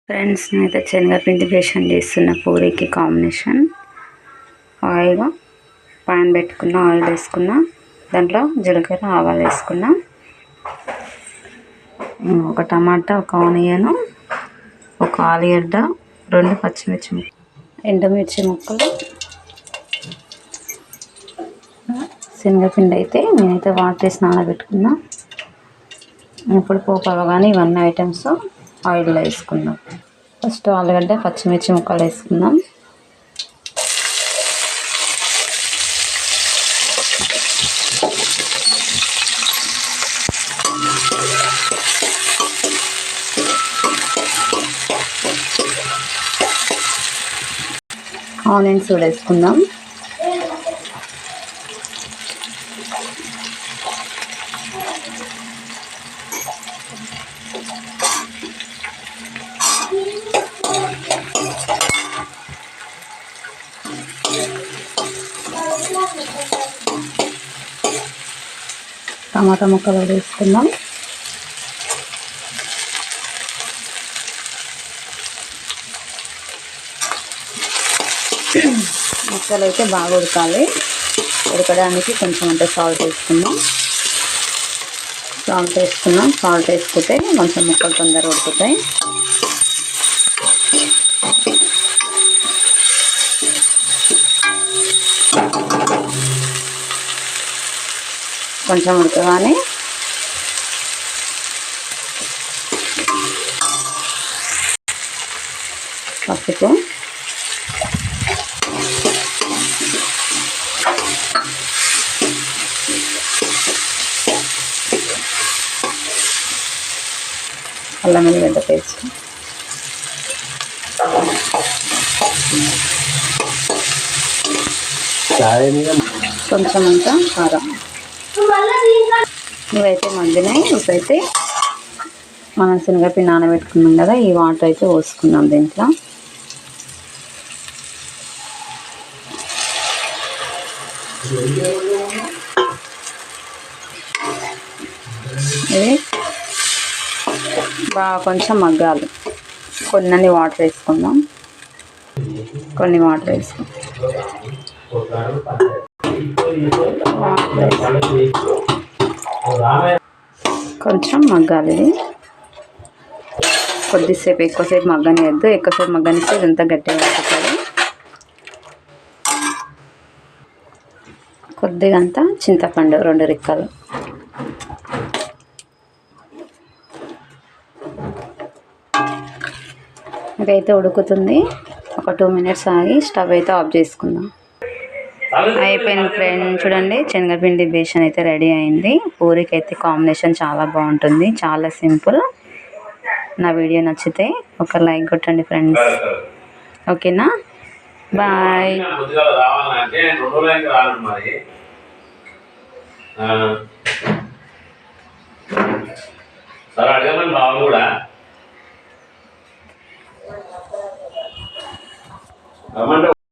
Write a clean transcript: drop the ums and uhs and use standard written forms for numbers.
Friends నేనైతే శనగపిండి basin చేస్తున్న పూరీకి కాంబినేషన్ ఆయిల్ పాన్ పెట్టుకున్న, ఆయిల్ వేసుకున్న, దాంట్లో జీలకర్ర ఆవాలు వేసుకున్న, ఒక టమాటా, ఒక ఆనియన్, ఒక ఆలుగడ్డ, 2 పచ్చిమిర్చి, ఎండుమిర్చి ముక్కలు, శనగపిండి అయితే నేనైతే వాటర్ వేసి నానబెట్టుకున్నా. ఇప్పుడు పోపు అవ్వగానే ఇవన్నీ ఐటమ్స్ ఆయిల్లో వేసుకుందాం. ఫస్ట్ ఆలుగడ్డ, పచ్చిమిర్చి ముక్కలు వేసుకుందాం. ఆనియన్స్ కూడా వేసుకుందాం. టమాటా ముక్కలు వేసుకుందాం. ముక్కలు అయితే బాగా ఉడకాలి. ఉడకడానికి కొంచెం అంత సాల్ట్ వేసుకుందాం. సాల్ట్ వేసుకుంటే కొంచెం ముక్కలు తొందరగా ఉడుకుతాయి. కొంచెం ఉడకగానే పసుపు, అల్లం వెల్లిగడ్డ పేస్ట్, కొంచెం అంతా కారం. ఇవైతే మగ్గినాయి. ఇప్పుడైతే మనం శనగపిండి నానబెట్టుకున్నాం కదా, ఈ వాటర్ అయితే పోసుకుందాం దీంట్లో. ఇది బాగా కొంచెం మగ్గాలి. కొన్ని వాటర్ వేసుకుందాం. కొన్ని వాటర్ వేసుకుందాం. కొంచెం మగ్గాలి. కొద్దిసేపు, ఎక్కువసేపు మగ్గనియద్దు. ఎక్కువసేపు మగ్గనిస్తే ఇదంతా గట్టిగా వస్తుంది. కొద్దిగా అంతా చింతపండు, 2 రెక్కలు. ఇదైతే ఉడుకుతుంది. ఒక 2 మినిట్స్ ఆగి స్టవ్ అయితే ఆఫ్ చేసుకుందాం. అయిపోయింది ఫ్రెండ్స్. చూడండి, శనగపిండి బేషన్ అయితే రెడీ అయింది. పూరికి అయితే కాంబినేషన్ చాలా బాగుంటుంది. చాలా సింపుల్. నా వీడియో నచ్చితే ఒక లైక్ కొట్టండి ఫ్రెండ్స్. ఓకేనా? బాయ్. కూడా